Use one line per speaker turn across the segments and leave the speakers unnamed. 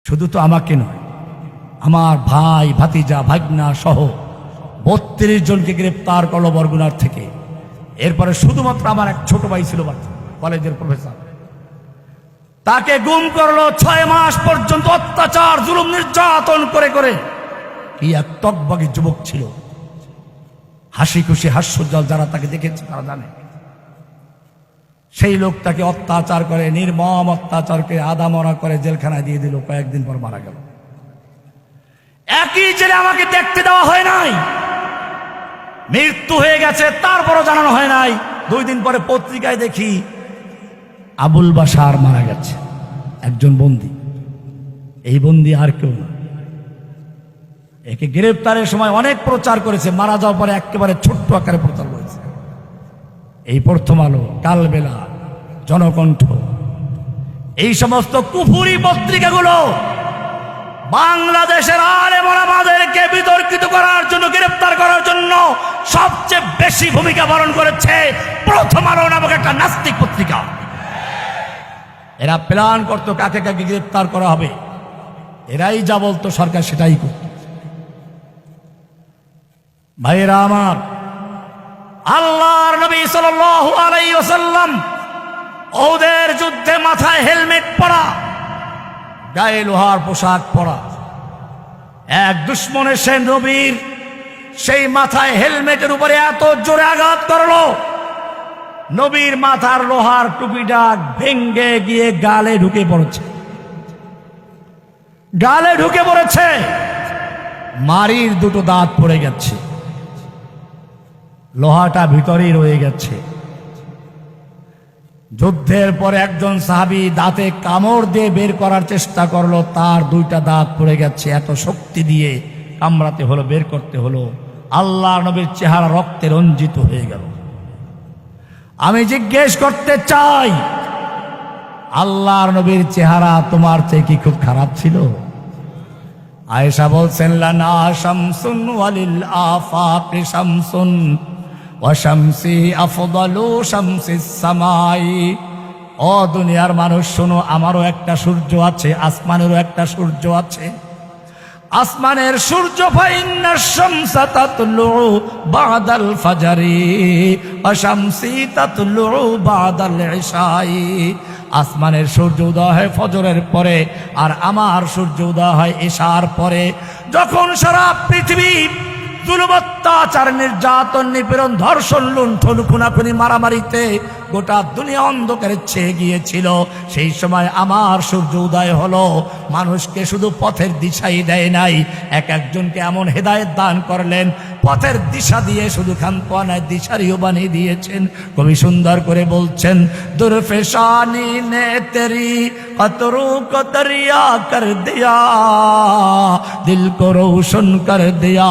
শুধু তো আমাকে নয়, আমার ভাই ভাতিজা ভাগনা সহ 32 জনকে গ্রেপ্তার করলো বরগুনার থেকে। এরপরে শুধুমাত্র আমার এক ছোট ভাই ছিল কলেজের প্রফেসর, তাকে গুম করলো। 6 মাস পর্যন্ত অত্যাচার জুলুম নির্যাতন করে করে। কি এক টকবগে যুবক ছিল, হাসি খুশি হাস্যোজ্জ্বল, যারা তাকে দেখেছে তারা জানে। সেই লোকটাকে অত্যাচার করে, নির্মম অত্যাচারকে আদামরা করে জেলখানায় দিয়ে দিল। কয়েকদিন পর মারা গেল। একই জেলে আমাকে দেখতে দেওয়া হয় নাই, মৃত্যু হয়ে গেছে, তারপরও জানানো হয় নাই। 2 দিন পরে পত্রিকায় দেখি আবুল বাশার মারা গেছে, একজন বন্দী। এই বন্দী আর কেউ না। একে গ্রেপ্তারের সময় অনেক প্রচার করেছে, মারা যাওয়ার পরে একেবারে ছোট্ট আকারে প্রচার করেছে। এই প্রথম আলো, কালবেলা, জনকণ্ঠ, এই সমস্ত কুফুরি পত্রিকাগুলো বাংলাদেশের আলেম ওলামাদেরকে বিতর্কিত করার জন্য, গ্রেপ্তার করার জন্য সবচেয়ে বেশি ভূমিকা পালন করেছে প্রথম আলো নামক একটা নাস্তিক পত্রিকা। এরা প্ল্যান করতো কাকে কাকে গ্রেপ্তার করা হবে, এরাই যা বলতো সরকার সেটাই করত। ভাইরা আমার, আল্লাহর নবী সাল্লাল্লাহু আলাইহি ওয়াসাল্লাম ওদের যুদ্ধে মাথায় হেলমেট পরা, গায়ে লোহার পোশাক পরা। এক দুশ্মন এসে নবীর সেই মাথায় হেলমেটের উপরে এত জোরে আঘাত করলো, নবীর মাথার লোহার টুপিটা ভেঙ্গে গিয়ে গালে ঢুকে পড়েছে। গালে ঢুকে পড়েছে, মারির 2টো দাঁত পড়ে গেছে, লোহাটা ভিতরেই রয়ে গেছে। যুদ্ধের পরে একজন সাহাবী দাঁতে কামড় দিয়ে বের করার চেষ্টা করলো, তার 2টা দাঁত পড়ে গেছে। এত শক্তি দিয়ে কামড়াতে হলো, বের করতে হলো। আল্লাহর নবীর চেহারা রক্তে রঞ্জিত হয়ে গেল। আমি জিজ্ঞেস করতে চাই, আল্লাহর নবীর চেহারা তোমার চেয়ে কি খুব খারাপ ছিল? আয়েশা বলছেন, লানা শামসুন ওয়ালিল আফাকি শামসুন ওয়া শামসি আফদালু শামসিস সামাই। ও দুনিয়ার মানুষ শোনো, আমারও একটা সূর্য আছে, আসমানেরও একটা সূর্য আছে। আসমানের সূর্য ফাইন্নাশ শামসা তাতলু বাদাল ফাজরি ওয়া শামসি তাতলু বাদাল ইশাই। আসমানের সূর্য উদয় হয় ফজরের পরে, আর আমার সূর্য উদয় হয় ইশার পরে। যখন সারা পৃথিবী জুলুম, অত্যাচার, নির্যাতন, নিপীড়ন, ধর্ষণ, লুণ্ঠন, খুনাখুনি, মারামারিতে গোটা দুনিয়া অন্ধকারে ছেয়ে গিয়েছিল, সেই সময় আমার সূর্য উদয় হলো। মানুষকে শুধু পথের দিশাই দেয় নাই, এক একজনকে এমন হেদায়েত দান করলেন, পথের দিশা দিয়ে শুধু খানপানায় দিশারিও বানিয়ে দিয়েছেন। কবি সুন্দর করে বলছেন, দুরফেশানি নে তেরি কতরু কতরিয়া কর দিয়া, দিল কো রোশন কর দিয়া,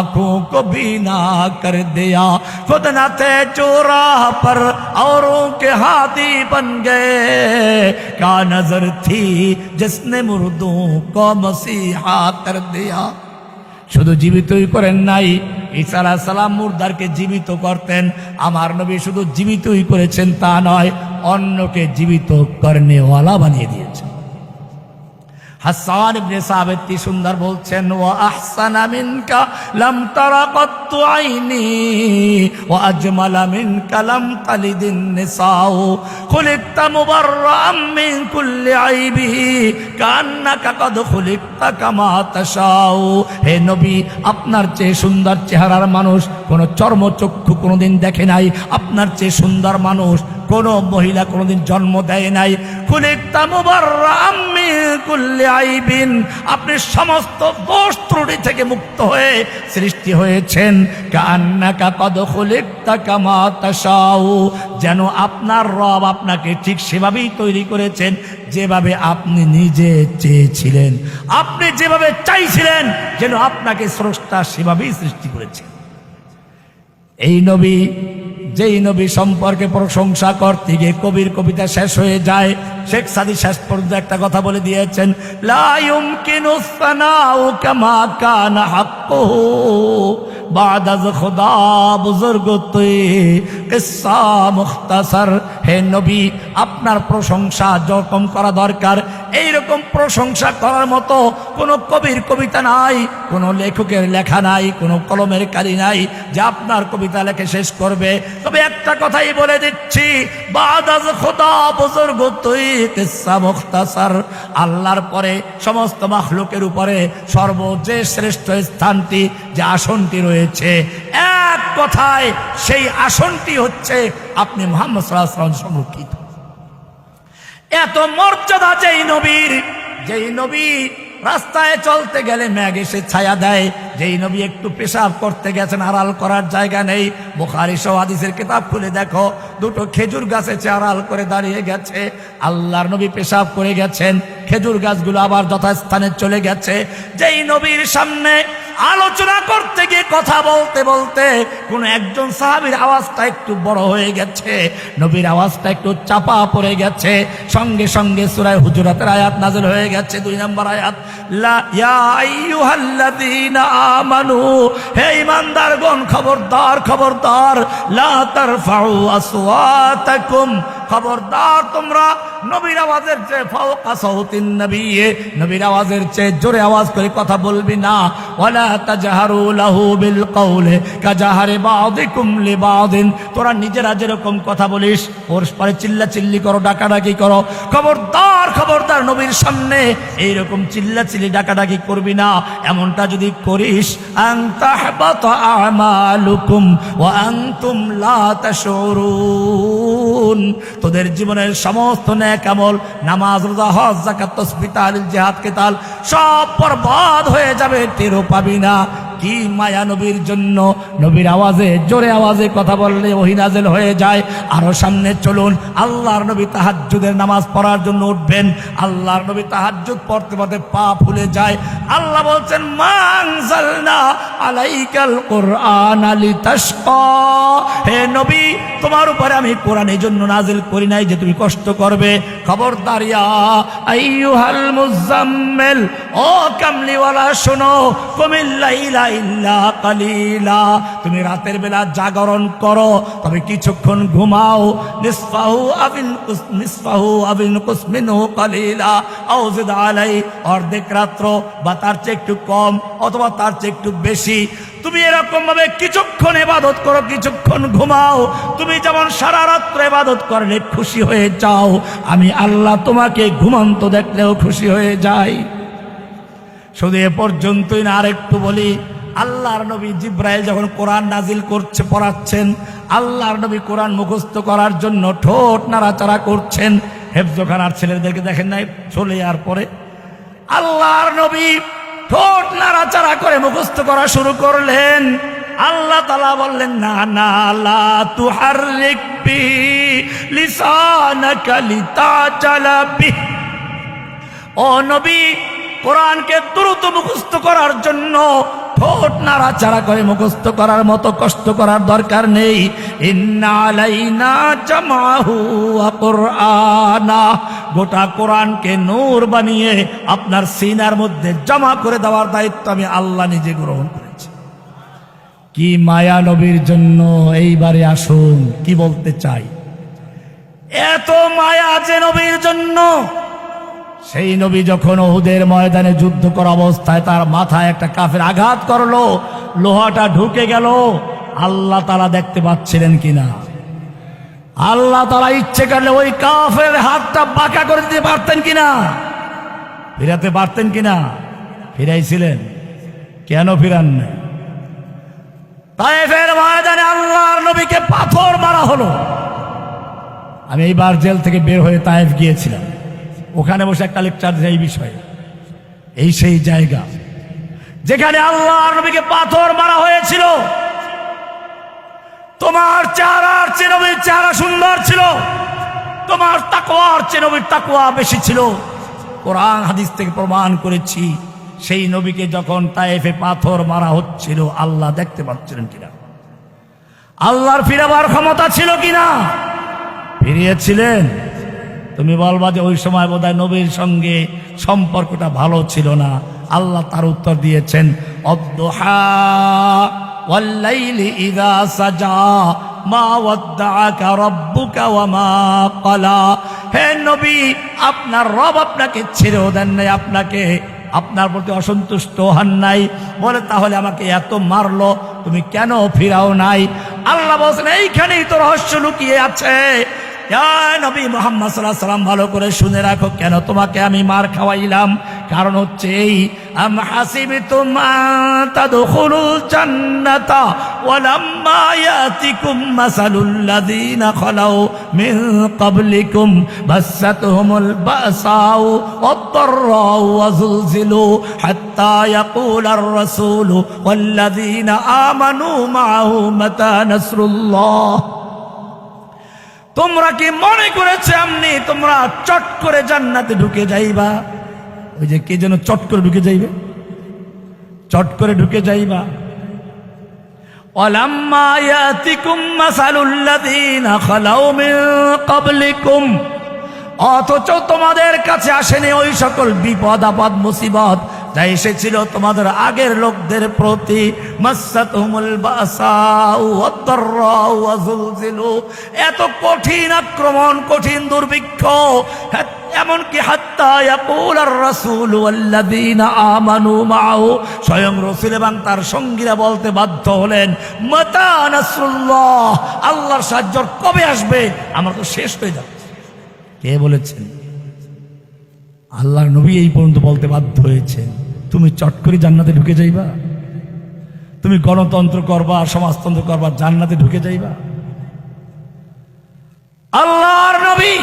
आंखों को बीना कर दिया। खुद न थे चौराह पर औरों के हाथी बन गए, क्या नजर थी जिसने मुर्दों को मसीहा कर दिया। শুধু জীবিতই করেন নাই, ঈসা আলাইহিস সালাম মুর্দারকে জীবিত করতেন। আমার নবী শুধু জীবিতই করেছেন তা নয়, অন্যকে জীবিত করনেওয়ালা বানিয়ে দিয়েছেন। হাসান ইবনে সাবিত কি সুন্দর বলছেন, ওয়া আহসানা মিনকা লাম তারা কত্তু আইনি ওয়া আজমালা মিনকা লাম তালিদিন নিসাউ, খুলিকতা মুবাররাম মিন কুল্লি আইবি কান্নাকা কদ খুলিকতা কামা তাশাউ। হে নবী, আপনার চেয়ে সুন্দর চেহারার মানুষ কোন চর্মচক্ষু কোনোদিন দেখে নাই, আপনার চেয়ে সুন্দর মানুষ কোন মহিলা কোনোদিন জন্ম দেয় নাই। খুলিকতা মুবাররাম মিন কুল্লি আইবিন, আপনি সমস্ত দোষ ত্রুটি থেকে মুক্ত হয়ে সৃষ্টি হয়েছেন। কান্নাকা কদ খুলিকতা কামা তাশাউ, যেন আপনার রব আপনাকে ঠিক সেভাবেই তৈরি করেছেন যেভাবে আপনি নিজে চেয়েছিলেন। আপনি যেভাবে চাইছিলেন যেন আপনাকে স্রষ্টা সেভাবেই সৃষ্টি করেছেন। এই নবী, যেই নবী সম্পর্কে প্রশংসা করতে গিয়ে কবির কবিতা শেষ হয়ে যায়, শেখ সাদি শেষ পর্যন্ত একটা কথা বলে দিয়েছেন, লা ইউমকিনু সানাউ কামা কানা হাক্কুহু বাদা খুদা বুজুর্গতে কিসসা মুখতাসার। হে নবী, আপনার প্রশংসা যখন করা দরকার এইরকম প্রশংসা করার মতো কোনো কবির কবিতা নাই, কোনো লেখকের লেখা নাই, কোনো কলমের কালি নাই যে আপনার কবিতা লেখে শেষ করবে। তবে একটা কথাই বলে দিচ্ছি, বাদাজ খোদা বুজুর্গ তুই কিসসা মুখতাসার, আল্লাহর পরে সমস্ত মাখলুকের উপরে সর্বজে শ্রেষ্ঠ স্থানটি যে আসনটি রয়েছে, এক কথায় সেই আসনটি হচ্ছে আপনি মুহাম্মদ সাল্লাল্লাহু আলাইহি ওয়াসাল্লাম সংরক্ষিত। এত মর্যাদা যেই নবী রাস্তায় চলতে গেলে মেঘ এসে ছায়া দেয়, যেই নবী একটু পেশাব করতে গেছেন আড়াল করার জায়গা নেই। বুখারী সহ হাদিসের কিতাব খুলে দেখো, দুটো খেজুর গাছে আড়াল করে দাঁড়িয়ে গেছে। আল্লাহর নবী পেশাব করে গেছেন, খেজুর গাছগুলো আবার যথাস্থানে চলে গেছে। যেই নবীর সামনে আলোচনা করতে গিয়ে কথা বলতে বলতে কোন একজন সাহাবীর আওয়াজটা একটু বড় হয়ে গেছে, নবীর আওয়াজটা একটু চাপা পড়ে গেছে, সঙ্গে সঙ্গে সূরা হুজুরাতের আয়াত নাযিল হয়ে গেছে, 2 নম্বর আয়াত, লা ইয়া আইয়ুহাল্লাযীনা আমানু, হে ঈমানদারগণ খবরদার খবরদার, লা তারফাউ আসওয়াতাকুম, খবরদার তোমরা নবীর আওয়াজের চেয়ে ফাওকা সাউতিন নবী, নবীর আওয়াজের চেয়ে জোরে আওয়াজ করে কথা বলবি না। ওয়ালা তাজহারু লাহু বিল কওলি কাজাহারি বাযিকুম লিবাযিন, তোরা নিজেরা যেরকম কথা বলিস পরস্পরে চিল্লাচিল্লি করো, ডাকাডাকি করো, খবরদার খবরদার নবীর সামনে এইরকম চিল্লাচিল্লি ডাকাডাকি করবি না। এমনটা যদি করিস আন তাহবাতা আমালুকুম ওয়া আনতুম লা তাশউরুন, তোদের জীবনের সমস্ত নেক আমল, নামাজ, রোজা, হজ, যাকাত, তাসবিহ, তাহলিল, জিহাদ, কিতাল সব বরবাদ হয়ে যাবে, টেরও পাবি না। কি মায়া নবীর জন্য, নবীর আওয়াজে জোরে আওয়াজে কথা বললে ওহী নাযিল হয়ে যায়। আরো সামনে চলুন, আল্লাহর নবী তাহাজ্জুদের নামাজ পড়ার জন্য উঠবেন, আল্লাহর নবী তাহাজ্জুদ পড়তে পড়তে পা ফুলে যায়। আল্লাহ বলছেন মা আনজালনা আলাইকাল কুরআনা লিতাশকা, হে নবী তোমার উপরে আমি কোরআন এই জন্য নাযিল করি নাই যে তুমি কষ্ট করবে। খবরদার ইয়া আইয়ুহাল মুজাম্মিল, ও কামলিওয়ালা শোনো, কুমিল লাইলা ইল্লা কালিলা, তুমি রাতের বেলা জাগরণ করো তবে কিছুক্ষণ ঘুমাও। নিসফাহু আবিন কুস মিনহু কালিলা আও জিদ আলাই, অর্ধেক রাত্র বা তার চেয়ে একটু কম অথবা তার চেয়ে একটু বেশি তুমি এরকম ভাবে কিছুক্ষণ ইবাদত করো, কিছুক্ষণ ঘুমাও। তুমি যেমন সারা রাত্র ইবাদত করলে খুশি হয়ে যাও, আমি আল্লাহ তোমাকে ঘুমন্ত দেখলেও খুশি হয়ে যাই। শুধু এ পর্যন্তই না, আরেকটু বলি, আল্লাহর নবী জিব্রাইল যখন কোরআন নাজিল করছে পড়াচ্ছেন, আল্লাহর নবী কোরআন মুখস্থ করার জন্য ঠোঁট নাড়াচাড়া করছেন। হেফজখানার ছেলেদেরকে দেখেন নাই চলে যাওয়ার পরে আল্লাহর নবী ঠোঁট নাড়াচাড়া করে মুখস্থ করা শুরু করলেন। আল্লাহ তাআলা বললেন না না, লা তুহাররিক বিহি লিসানাকা লিতাজালা বিহি, ও নবী কোরআনকে দ্রুত মুখস্থ করার জন্য ঠোঁট নাড়াচাড়া করে মুখস্থ করার মতো কষ্ট করার দরকার নেই। ইন্না আলাইনা জামাহু ওয়া কুরআনা, গোটা কোরআনকে নূর বানিয়ে আপনার সিনার মধ্যে জমা করে দেওয়ার দায়িত্ব আমি আল্লাহ নিজে গ্রহণ করেছি। কি মায়া নবীর জন্য। এইবারে আসুন কি বলতে চাই, এত মায়া যে নবীর জন্য, সেই নবী যখন উহুদের ময়দানে যুদ্ধ করা অবস্থায় তার মাথায় একটা কাফের আঘাত করলো, লোহাটা ঢুকে গেল, আল্লাহ তাআলা দেখতে পাচ্ছিলেন কিনা? আল্লাহ তাআলা ইচ্ছে করলে ওই কাফের হাতটা বাঁকা করে দিতে পারতেন কিনা? ফিরাতে পারতেন কিনা? ফিরাইছিলেন। কেন ফিরান না? তায়েফের ময়দানে আল্লাহর নবীকে পাথর মারা হলো। আমি এইবার জেল থেকে বের হয়ে তায়েফ গিয়েছিলাম, ওখানে বসে একটা লেকচার এই বিষয়ে। এই সেই জায়গা যেখানে আল্লাহর নবীকে পাথর মারা হয়েছিল। তোমার চেহারার চেয়ে নবীর চেহারা সুন্দর ছিল, তোমার তাকওয়ার চেয়ে নবীর তাকওয়া বেশি ছিল। কোরআন হাদিস থেকে প্রমাণ করেছি। সেই নবীকে যখন তায়েফে পাথর মারা হচ্ছিল, আল্লাহ দেখতে পাচ্ছিলেন কিনা? আল্লাহর ফিরাবার ক্ষমতা ছিল কিনা? ফিরিয়েছিলেন। তুমি বলবা যে ওই সময় বোধহয় নবীর সঙ্গে সম্পর্কটা ভালো ছিল না। আল্লাহ তার উত্তর দিয়েছেন, অদ্দুহা ওয়াল লাইলি ইযা সাজা মা ওয়াদ্দাআকা রাব্বুকা ওয়া মা ক্বালা, হে নবী, আপনার রব আপনাকে ছেড়েও দেন নাই, আপনাকে আপনার প্রতি অসন্তুষ্ট হন নাই। বলে তাহলে আমাকে এত মারলো, তুমি কেন ফিরাও নাই? আল্লাহ বলছেন এইখানেই তো রহস্য লুকিয়ে আছে। নবী মুহাম্মদ সাল্লাল্লাহু আলাইহি ওয়াসাল্লাম ভালো করে শুনে রাখো, কেন তোমাকে আমি মার খাওয়াইলাম। কারণ হচ্ছে এই, আম হাসিবতুম আন তাদখুলুল জান্নাতা ওয়ালাম্মা ইয়াতিকুম মাসালুল লাযিনা খালাউ মিন ক্বাবলিকুম বাসাতহুমুল বাসাউ ওয়াদ-দাররাউ ওয়া যুলজিলু হাত্তা ইয়াকুলার রাসূলু ওয়াল্লাযিনা আমানু মাআহু মাতা নাসরুল্লাহ। তোমরা কি মনে করেছে এমনি তোমরা চট করে জান্নাতে ঢুকে যাইবা? ওই যে কে যেন চট করে ঢুকে যাইবে, চট করে ঢুকে যাইবা। ওয়ালাম্মা ইয়াতিকুম মাসালুল লাযিনা খালাউ মিন ক্বাবলিকুম, অথচ তোমাদের কাছে আসেনি ওই সকল বিপদ আপদ মুসিবত যা এসেছিল তোমাদের আগের লোকদের প্রতি। মাসাতুহুমুল বাসাউ ওয়াদ-দাররাউ ওয়া যুলজিলু, এত কঠিন আক্রমণ, কঠিন দুর্ভিক্ষ, এমনকি হাত্তা ইয়াকুলার রাসূল ওয়াল্লাযিনা আমানু মাআহু, স্বয়ং রাসূল এবং তার সঙ্গীরা বলতে বাধ্য হলেন, মাতা নাসরুল্লাহ, আল্লাহর সাহায্য কবে আসবে? আমরা তো শেষ হয়ে যাচ্ছে। কে বলেছেন? আল্লাহর নবী এই পর্যন্ত বলতে বাধ্য হয়েছেন, তুমি চট করে জান্নাতে ঢুকে যাইবা? তুমি গণতন্ত্র করবা, সমাজতন্ত্র করবা, জান্নাতে ঢুকে যাইবা? আল্লাহর নবী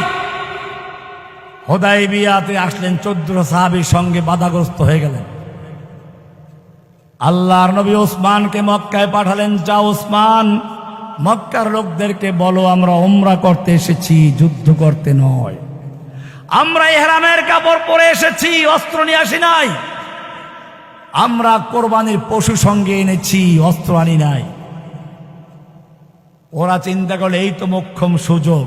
হুদায়বিয়াতে আসলেন, 14 সাহাবীর সঙ্গে বাধাগ্রস্ত হয়ে গেলেন। আল্লাহর নবী ওসমানকে মক্কায় পাঠালেন, যাও ওসমান, মক্কার লোকদেরকে বলো আমরা উমরা করতে এসেছি, যুদ্ধ করতে নয়। আমরা ইহরামের কাপড় পরে এসেছি, অস্ত্র নিয়ে আসি নাই। আমরা কোরবানির পশু সঙ্গে এনেছি, অস্ত্র আনি নাই। ওরা চিন্তা করলে এই তো মোক্ষম সুযোগ।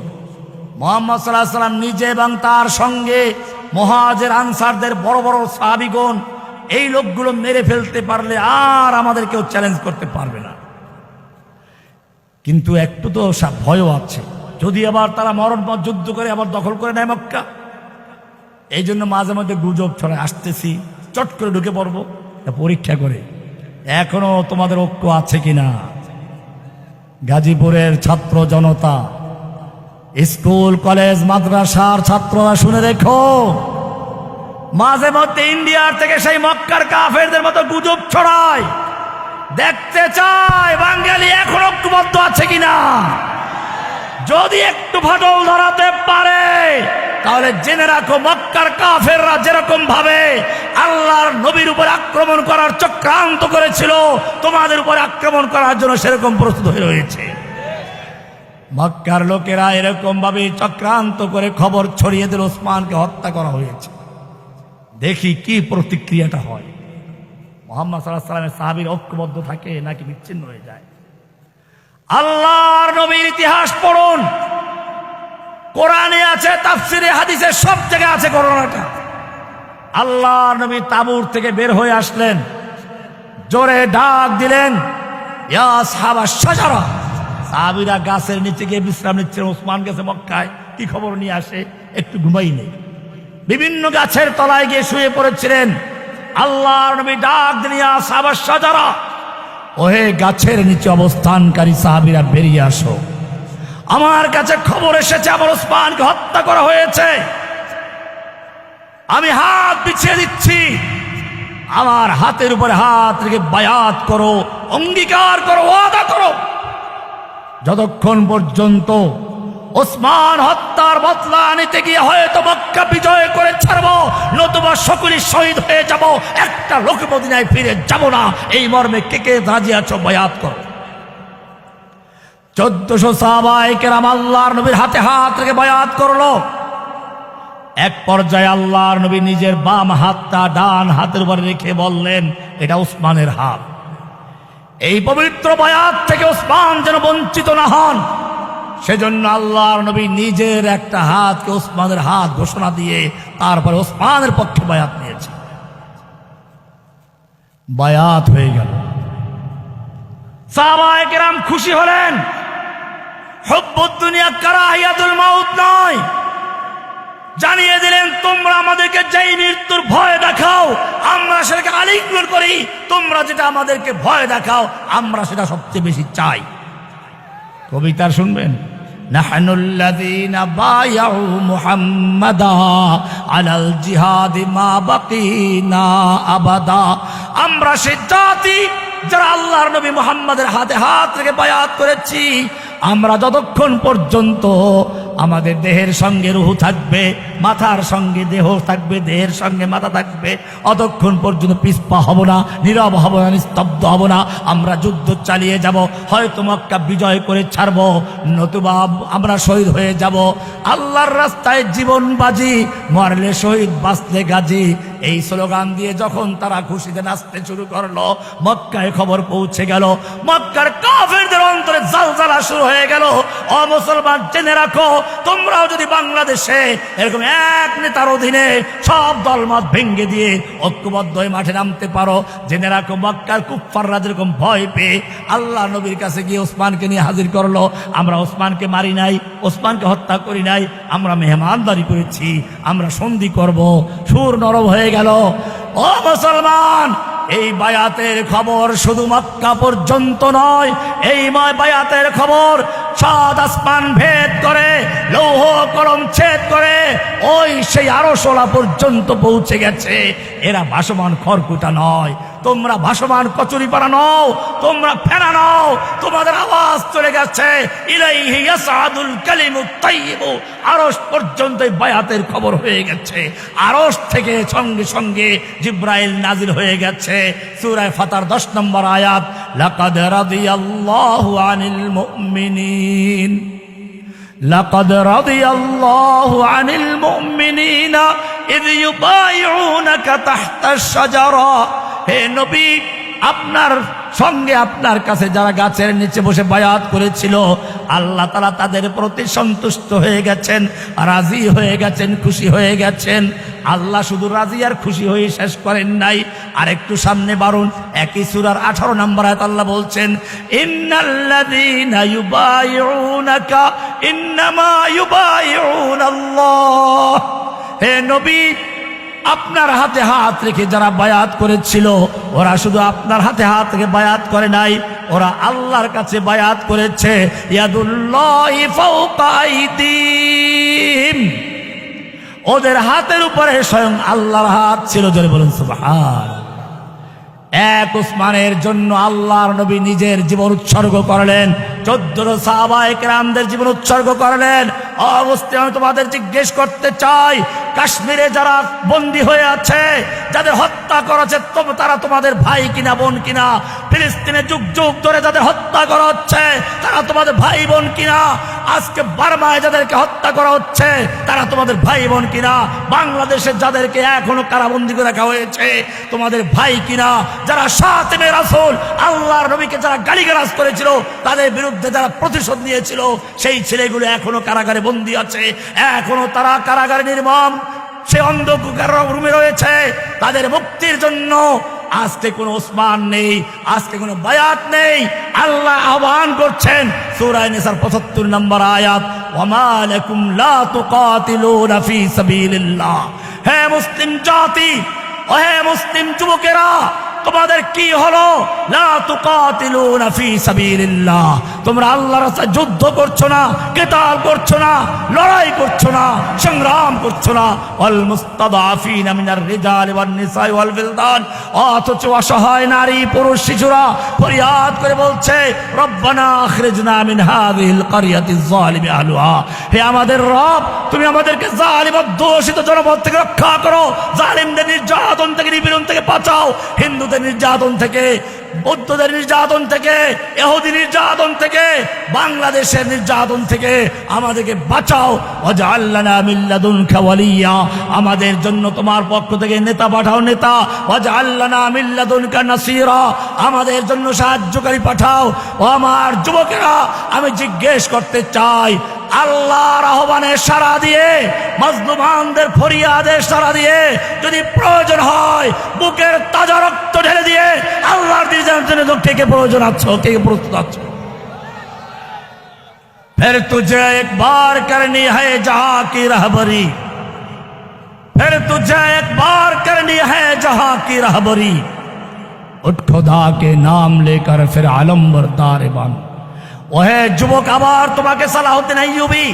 মুহাম্মদ সাল্লাল্লাহু আলাইহি ওয়াসাল্লাম নিজে এবং তার সঙ্গে মুহাজির আনসারদের বড় বড় সাহাবীগণ, এই লোকগুলো মেরে ফেলতে পারলে আর আমাদের কেউ চ্যালেঞ্জ করতে পারবে না। কিন্তু একটু তো ভয়ও আছে, যদি আবার তারা মরণপথ যুদ্ধ করে আবার দখল করে নেয় মক্কা। এই জন্য মাঝে মধ্যে গুজব ছড়ায়, আসতেছি চট করে ঢুকে পড়বো, পরীক্ষা করে এখনো তোমাদের ঐক্য আছে কিনা। গাজীপুরের ছাত্র জনতা, স্কুল কলেজ মাদ্রাসার ছাত্ররা শুনে রেখো, মাঝে মধ্যে ইন্ডিয়ার থেকে সেই মক্কার কাফেরদের মতো গুজব ছড়ায়। দেখতে চায় বাঙালি এখন ঐক্যবদ্ধ আছে কিনা। যদি একটু ফাটল ধরাতে পারে তাহলে জেনে রাখো, মক্কার কাফেররা যেরকম ভাবে আল্লাহর নবীর উপর আক্রমণ করার চক্রান্ত করেছিল, তোমাদের উপর আক্রমণ করার জন্য সেরকম প্রস্তুত হয়ে রয়েছে। মক্কার লোকেরা এরকম ভাবে চক্রান্ত করে খবর ছড়িয়ে দিল ওসমানকে হত্যা করা হয়েছে। দেখি কি প্রতিক্রিয়াটা হয়। মুহাম্মদ সাল্লাল্লাহু আলাইহি ওয়াসাল্লামের সাহাবীর ঐক্যবদ্ধ থাকে নাকি বিচ্ছিন্ন হয়ে যায়? আল্লাহর নবীর ইতিহাস পড়ুন, কোরআনে আছে, তাফসিরে হাদিসে সব জায়গায় আছে ঘটনাটা। আল্লাহর নবী তাবুর থেকে বের হয়ে আসলেন, জোরে ডাক দিলেন, ইয়া আসহাবাশ শাজারা। সাহাবীরা গাছের নিচে গিয়ে বিশ্রাম নিচ্ছেন, ওসমান গেছে মক্কায়, কি খবর নিয়ে আসে, একটু ঘুমাই নেই। বিভিন্ন গাছের তলায় গিয়ে শুয়ে পড়েছিলেন। আল্লাহর নবী ডাক দিলেন, ইয়া আসহাবাশ শাজারা, ওহে গাছের নিচে অবস্থানকারী সাহাবীরা বেরিয়ে আসো, আমার কাছে খবর এসেছে আমার ওসমানকে হত্যা করা হয়েছে। আমি হাত বিছিয়ে দিচ্ছি, আমার হাতের উপরে হাত রেখে বায়াত করো, অঙ্গীকার করো, ওয়াদা করো, যতক্ষণ পর্যন্ত ওসমান হত্যার বদলা নিতে গিয়ে হয়তো মক্কা বিজয় করে ছাড়বো, নতুবা সকলে শহীদ হয়ে যাব, একটা লোক মদিনায় ফিরে যাব না। এই মর্মে কে কে রাজি আছো বায়াত করো। 1400 সাহাবায়ে কেরাম আল্লাহর নবীর হাতে হাত রেখে বায়াত করলো। এক পর্যায়ে আল্লাহর নবী নিজের বাম হাতটা ডান হাতের উপরে রেখে বললেন, এটা ওসমানের হাত। এই পবিত্র বায়াত থেকে ওসমান যেন বঞ্চিত না হন, সেজন্য আল্লাহর নবী নিজের একটা হাতকে ওসমানের হাত ঘোষণা দিয়ে তারপরে ওসমানের পক্ষে বায়াত নিয়েছে। বায়াত হয়ে গেল। সাহাবায়ে কেরাম খুশি হলেন। হুব্বুদ দুনিয়া কারাহিয়াতুল মাউত নয়, জানিয়ে দিলেন, তোমরা আমাদেরকে যেই মৃত্যুর ভয় দেখাও আমরা সেটাকে আলিঙ্গন করি, তোমরা যেটা আমাদেরকে ভয় দেখাও আমরা সেটা সবচেয়ে বেশি চাই। কবিতার শুনবেন, নাহনুল্লাযীনা বায়াউ মুহাম্মাদা আলাল জিহাদি মা বাকিনা আবাদা। আমরা সেই জাতি যারা আল্লাহর নবী মুহাম্মাদের হাতে হাত রেখে বায়াত করেছি, আমরা যতক্ষণ পর্যন্ত আমাদের দেহের সঙ্গে রূহ থাকবে, মাথার সঙ্গে দেহ থাকবে, দেহের সঙ্গে মাথা থাকবে, অতক্ষণ পর্যন্ত পিছপা হব না, নীরব হব না, নিস্তব্ধ হব না। আমরা যুদ্ধ চালিয়ে যাব, হয়তো মক্কা বিজয় করে ছাড়ব, নতুবা আমরা শহীদ হয়ে যাব। আল্লাহর রাস্তায় জীবন বাজি, মরলে শহীদ বাঁচলে গাজী। এই স্লোগান দিয়ে যখন তারা খুশিতে নাচতে শুরু করলো, মক্কায় খবর পৌঁছে গেল, মক্কার কাফেরদের অন্তরে জালজালা শুরু হয়ে গেল। ও মুসলমান, জেনে রাখো, তোমরাও যদি বাংলাদেশে এরকম এক নেতার অধীনে সব দলমত ভেঙ্গে দিয়ে ঐক্যবদ্ধ হয়ে মাঠে নামতে পারো, জেনে রাখো মক্কার কুফফাররা যেরকম ভয় পেয়ে আল্লাহ নবীর কাছে গিয়ে ওসমানকে নিয়ে হাজির করলো, আমরা ওসমানকে মারি নাই, ওসমানকে হত্যা করি নাই, আমরা মেহমানদারি করেছি, আমরা সন্ধি করব। সুর নরম হয়ে গেল। ও মুসলমান, এই বায়াতের খবর শুধু মক্কা পর্যন্ত নয়, এই বায়াতের খবর সাত আসমান ভেদ করে, লৌহ কলম ছেদ করে ওই সেই আরশোলা পর্যন্ত পৌঁছে গেছে। এরা ভাসমান খড়কুটা নয়, তোমরা ভাসমান কচুরিপানা নও, তোমরা ফেনা নও, তোমাদের আওয়াজ চলে গেছে ইলাইহি ইয়াসআদুল কালিমুত তাইয়্যিবু। আরশ পর্যন্ত বায়াতের খবর হয়ে গেছে, আরশ থেকে সঙ্গে সঙ্গে জিব্রাইল নাজিল হয়ে গেছে। সূরা ফাতার 10 নম্বর আয়াত, লাকাদ রাদিয়াল্লাহু আনিল মুমিনিন, লাকাদ রাদিয়াল্লাহু আনিল মুমিনিনা ইয ইউবাইউনাকা তাহতাশ শাজারা। হে নবী, আপনার সঙ্গে আপনার কাছে যারা গাছের নিচে বসে বায়াত করেছিল, আল্লাহ তাআলা তাদের প্রতি সন্তুষ্ট হয়ে গেছেন, রাজি হয়ে গেছেন, খুশি হয়ে গেছেন। আল্লাহ শুধু রাজি আর খুশি হয়ে শেষ করেন নাই, আর একটু সামনে বাড়ুন, একই সূরার 18 নম্বর আয়াত আল্লাহ বলছেন, ইন্নাল্লাযীনা ইউবাইউনাকা ইন্নামা ইউবাইউনাল্লাহ। হে নবী, আপনার হাতে হাত রেখে যারা বায়াত করেছিল, ওরা শুধু আপনার হাতে হাত রেখে বায়াত করে নাই, ওরা আল্লাহর কাছে বায়াত করেছে। ইয়াদুল্লাহি ফাওকা আইদিহিম, ওদের হাতের উপরে স্বয়ং আল্লাহর হাত ছিল। জোরে বলুন সুবহানাল্লাহ। এক উসমানের জন্য আল্লাহর নবী নিজের জীবন উৎসর্গ করলেন, 14 সাহাবায়ে কেরামদের জীবন উৎসর্গ করলেন। অবশ্যই আমি তোমাদের জিজ্ঞেস করতে চাই, কাশ্মীরে যারা বন্দী হয়ে আছে, যাদের হত্যা করেছে, তারা তোমাদের ভাই কিনা বোন কিনা? ফিলিস্তিনে যুগ যুগ ধরে যাদের হত্যা করা হচ্ছে, তারা তোমাদের ভাই বোন কিনা? আজকে বার্মায় যাদেরকে হত্যা করা হচ্ছে, তারা তোমাদের ভাই বোন কিনা? বাংলাদেশে যাদেরকে এখনো কারাবন্দী করে রাখা হয়েছে, তোমাদের ভাই কিনা? যারা শাতিমে রাসূল আল্লাহর নবীকে যারা গালিগালাজ করেছিল, তাদের বিরুদ্ধে যারা প্রতিশোধ নিয়েছিল, সেই ছেলেগুলো এখনো কারাগারে বন্দী আছে, এখনো তারা কারাগারে নির্মম সে অন্ধকার রুমে রয়েছে। তাদের মুক্তির জন্য আজকে কোনো ওসমান নেই, আজকে কোনো বায়াত নেই। আল্লাহ আহ্বান করছেন, সূরা নিসার 75 নম্বর আয়াত, ওয়ামা লাকুম লা তুকাতিলুনা ফি সাবিলিল্লাহ। হে মুসলিম জাতি, ও হে মুসলিম যুবকেরা, তোমাদের কি হলো? লা তুকাতিলুনা ফি সাবিলিল্লাহ, তোমরা আল্লাহর রাস্তায় যুদ্ধ করছো না, কিতাল করছো না, লড়াই করছো না, সংগ্রাম করছো না। ওয়াল মুস্তাদাফিনা মিনার রিজাল ওয়ান নিসা ওয়াল বিলদান, অথচ অসহায় নারী পুরুষ শিশুরা ফরিয়াদ করে বলছে, রব্বানা আখরিজনা মিন হাযিহিল ক্বরিয়াতিজ যালিমি আহলুহা। হে আমাদের রব, তুমি আমাদেরকে জালিম অধ্যুষিত জনপদ থেকে রক্ষা করো, জালিমদের নির্যাতন থেকে, নিপীড়ন থেকে বাঁচাও, হিন্দুদের নির্যাতন থেকে, বৌদ্ধদের নির্যাতন থেকে, ইহুদি নির্যাতন থেকে, বাংলাদেশের নির্যাতন থেকে আমাদেরকে বাঁচাও। ওয়াজআল লানা মিন লাদুনকা ওয়ালিয়্যা, আমাদের জন্য তোমার পক্ষ থেকে নেতা পাঠাও, নেতা। ওয়াজআল লানা মিন লাদুনকা নাসীরা, আমাদের জন্য সাহায্যকারী পাঠাও। ও আমার যুবকেরা, আমি জিজ্ঞেস করতে চাই, আল্লাহর আহ্বানে সাড়া দিয়ে, মাজলুমানদের ফরিয়াদের সাড়া দিয়ে, যদি প্রয়োজন হয় বুকের তাজা রক্ত ঢেলে দিয়ে আল্লাহর দিনের জন্য কে কে প্রয়োজন আছো, কে কে প্রস্তুত আছো? फिर तुझे एक बार करनी है जहां की रहबरी, फिर तुझे एक बार करनी है जहां की राहबरी, उठ खुदा के नाम लेकर फिर आलम्बर दारेबान। ওহে যুবক, আবার তোমাকে সালাউদ্দিন আইয়ুবী,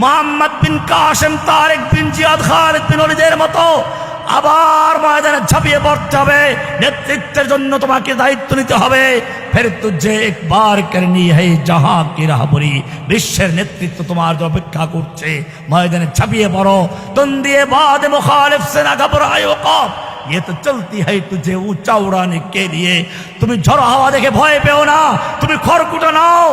মোহাম্মদ বিন কাসেম, তারেক বিন জিয়াদ, খালিদ বিন ওলীদের মতো আবার ময়দানে ঝাঁপিয়ে পড়তে হবে। নেতৃত্বের জন্য তোমাকে দায়িত্ব নিতে হবে। ফের তুঝে একবার করনি है जहां की राहबरी, বিশ্বের নেতৃত্ব তোমার জন্য অপেক্ষা করছে। ময়দানে ঝাঁপিয়ে পড়ো। तुम दिए बाद मुखालिफ से ना घबराए वक़ाफ, ये तो चलती है तुझे ऊंचा उड़ाने के लिए। তুমি ঝড়ো হাওয়া দেখে ভয় পেও না, তুমি খড়কুটা নাও,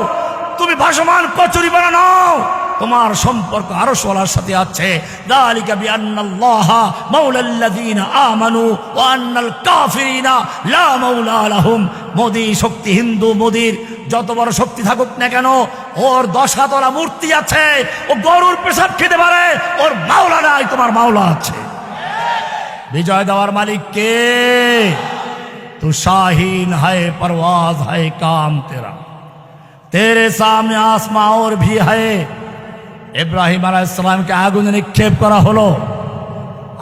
তুমি ভাসমান কচুরিপানা নাও। তোমার সম্পর্ক আরশওয়ালার সাথে আছে। যালিকা বিআন্নাল্লাহা মাওলাল্লাযীনা আমানু ওয়া আন্নাল কাফিরিনা লা মাওলা লাহুম। মোদি শক্তি, হিন্দু মোদির যত বড় শক্তি থাকুক না কেন, ওর 10 হাতওয়ালা মূর্তি আছে, ও গরুর পেশাব খেতে পারে, ওর মাওলা নাই, তোমার মাওলা আছে। বিজয় দেওয়ার মালিক কে? তু শাহিন है परवाज है काम तेरा, तेरे सामने आसमां और भी है। ইব্রাহিম আলাইহিস সালামকে আগুনে নিক্ষেপ করা হলো।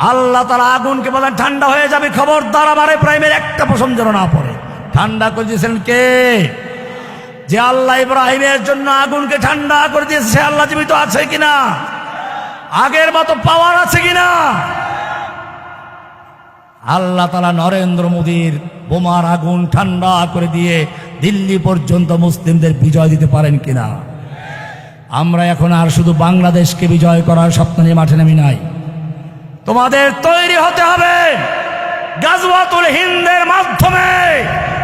আল্লাহ তাআলা আগুনকে বলেন ঠান্ডা হয়ে যাবে, খবরদার আমার ইব্রাহিমের একটা পশম যেন না পড়ে। ঠান্ডা করে দিয়েছেন কে? যে আল্লাহ ইব্রাহিমের জন্য আগুনকে ঠান্ডা করে দিয়েছে, সে আল্লাহ জীবিত আছে কিনা? আগের মতো পাওয়ার আছে কিনা? আল্লাহ তাআলা নরেন্দ্র মোদীর বোমার আগুন ঠান্ডা করে দিয়ে দিল্লি পর্যন্ত মুসলিমদের বিজয় দিতে পারেন কিনা? আমরা এখন আর শুধু বাংলাদেশকে বিজয় করার স্বপ্ন নিয়ে মাঠে নামি নাই। তোমাদের তৈরি হতে হবে গাজওয়াতুল হিন্দের মাধ্যমে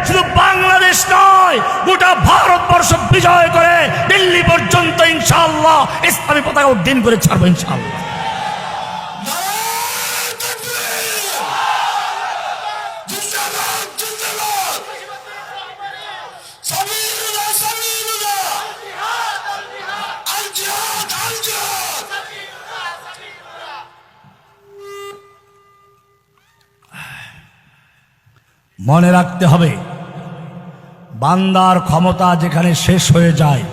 শুধু বাংলাদেশ নয়, গোটা ভারতবর্ষ বিজয় করে দিল্লি পর্যন্ত ইনশাআল্লাহ ইসলামী পতাকা উড্ডীন করে ছাড়বো ইনশাআল্লাহ। মনে রাখতে হবে, বান্দার ক্ষমতা যেখানে শেষ হয়ে যায়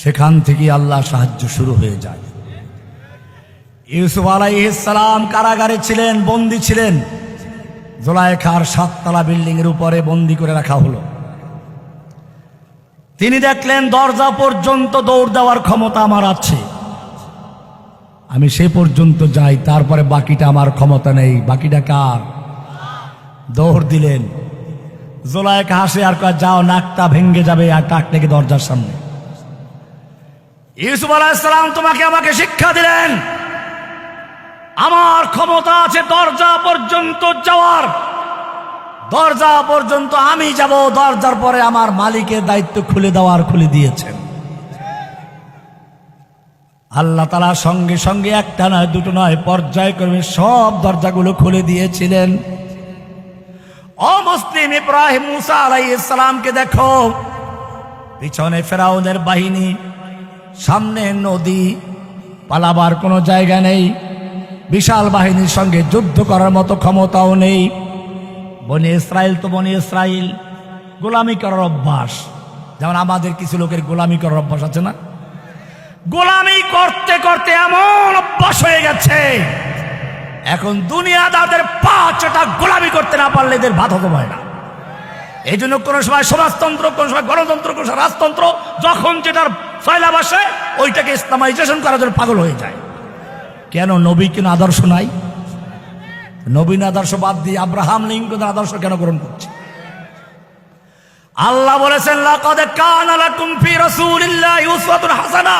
সেখান থেকে আল্লাহ সাহায্য শুরু হয়ে যায়। ইউসুফ আলাইহিস সালাম কারাগারে ছিলেন, বন্দী ছিলেন। জুলাইখার 7 তলা বিল্ডিং এর উপরে বন্দী করে রাখা হলো। তিনি দেখলেন দরজা পর্যন্ত দৌড় দেওয়ার ক্ষমতা আমার আছে, আমি সে পর্যন্ত যাই, তারপরে বাকিটা আমার ক্ষমতা নেই, বাকিটা কার? দৌড় দিলেন। জুলাইখা হাসে আর কয়, যাও, নাকটা ভেঙ্গে যাবে আর টাক থেকে দরজার সামনে। ইউসুফ আলাইহিস সালাম তোমাকে আমাকে শিক্ষা দিলেন, আমার ক্ষমতা আছে দরজা পর্যন্ত যাওয়ার, দরজা পর্যন্ত আমি যাব, দরজার পরে আমার মালিকের দায়িত্ব খুলে দেওয়ার খুলে দিয়েছেন। আল্লাহ তাআলা সঙ্গে সঙ্গে একটা নয়, দুটো নয়, পর্যায়ক্রমে সব দরজাগুলো খুলে দিয়েছিলেন। ও মুসলিম, ইব্রাহিম মুসা আলাইহিস সালামকে দেখো, পিছনে ফেরাউনের বাহিনী, সামনে নদী, পালাবার কোনো জায়গা নেই, বিশাল বাহিনীর সঙ্গে যুদ্ধ করার মতো ক্ষমতাও নেই। বনি ইসরাইল তো বনি ইসরাইল, গোলামি করার অভ্যাস, যেমন আমাদের কিছু লোকের গোলামি করার অভ্যাস আছে না? গোলামি করতে করতে এমন অভ্যাস হয়ে গেছে, এখন দুনিয়াদারদের পা চাটা গোলামি করতে না পারলে এদের ভাত হতে পারে না। এই জন্য কোনো সময় সমাজতন্ত্র, কোনো সময় গণতন্ত্র, কোনো সময় রাজতন্ত্র, যখন যেটার ফয়লাভ আসে ওইটাকে ইসলামাইজেশন করার জন্য পাগল হয়ে যায়। কেন? নবী কেন আদর্শ নাই? নবীন আদর্শ বাদ দিয়ে আব্রাহাম লিঙ্কনের আদর্শ কেন গ্রহণ করছে? আল্লাহ বলেছেন, লাকাদ কানা লাকুম ফি রাসূলিল্লাহি উসওয়াতুন হাসানা,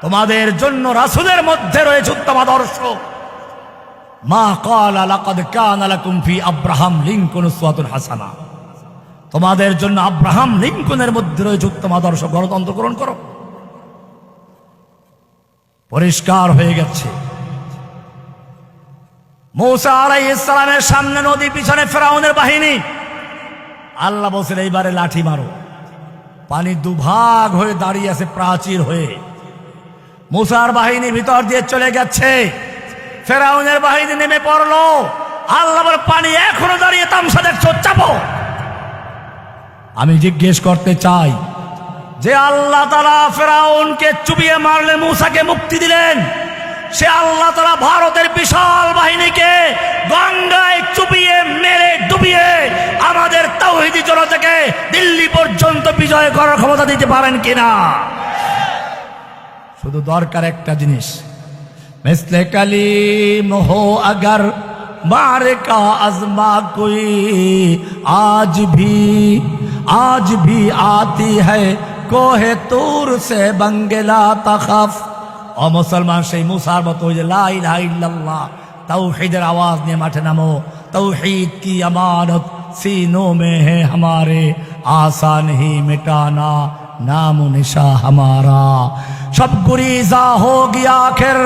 তোমাদের জন্য রাসূলের মধ্যে রয়েছে উত্তম আদর্শ। মা ক্বালা লাকাদ কানা লাকুম ফি আব্রাহাম লিঙ্কন উসওয়াতুন হাসানা, তোমাদের জন্য আব্রাহাম লিঙ্কনের মধ্যে রয়েছে উত্তম আদর্শ, গণতন্ত্র গ্রহণ করো। পরিষ্কার হয়ে গেছে। মূসা আলাইহিস সালামের সামনে নদী, পিছনে ফেরাউনের বাহিনী। আল্লাহ বলছেন, এইবারে লাঠি মারো। পানি দুভাগ হয়ে দাঁড়িয়ে আছে প্রাচীর হয়ে। মূসার বাহিনী ভিতর দিয়ে চলে গেছে, ফেরাউনের বাহিনী নেমে পড়লো। আল্লাহ বলে, পানি এখনো দাঁড়িয়ে তামসা দেখছো, চাপো। আমি জিজ্ঞেস করতে চাই, যে আল্লাহ তাআলা ফেরাউনকে চুবিয়ে মারলে মূসাকে মুক্তি দিলেন, সে আল্লাহ তাআলা ভারতের বিশাল বাহিনীকে গঙ্গায় চুবিয়ে মেরে ডুবিয়ে আমাদের তাওহীদি জনতাকে দিল্লি পর্যন্ত বিজয় করার ক্ষমতা দিতে পারেন কিনা? শুধু দরকার একটা জিনিস, মিসলে কালিম হো अगर मारे का आजमा कोई आज भी आती है कोहे तूर से बंगला तखफ। ও মুসলমান, সেই মুসার মতো ওই যে লা ইলাহা ইল্লাল্লাহ তাওহীদের আওয়াজ নিয়ে মাঠে নামো। तौहीद की अमानत सीनों में है हमारे, आसा नहीं मिटाना नाम निशा हमारा। सब गुरीजा हो गया आखिर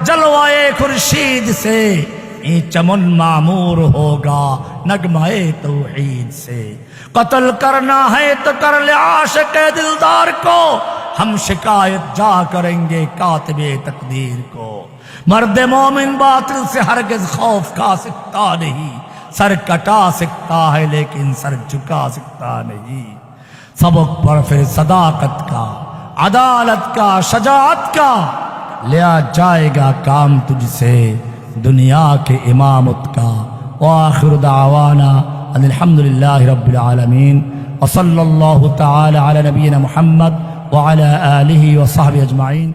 जलवाए खुर्शीद से, ये चमन मामूर होगा नगमाए तौहीद से। कत्ल करना है तो कर ले आशिक दिलदार को, हम शिकायत जा करेंगे कातिबे तकदीर को। मर्द मोमिन बातिल से हरगिज खौफ खा सकता नहीं, सर कटा सकता है लेकिन सर झुका सकता नहीं। सबक पर फिर सदाकत का, अदालत का, शजाअत का लिया जाएगा काम तुझसे, दुनिया के इमामत का। व आखिर दावाना अल्हम्दुलिल्लाहि रब्बिल आलमीन व सल्लल्लाहु तआला अला नबियिना मुहम्मद व अला आलिहि व सहबिहि अजमाइन।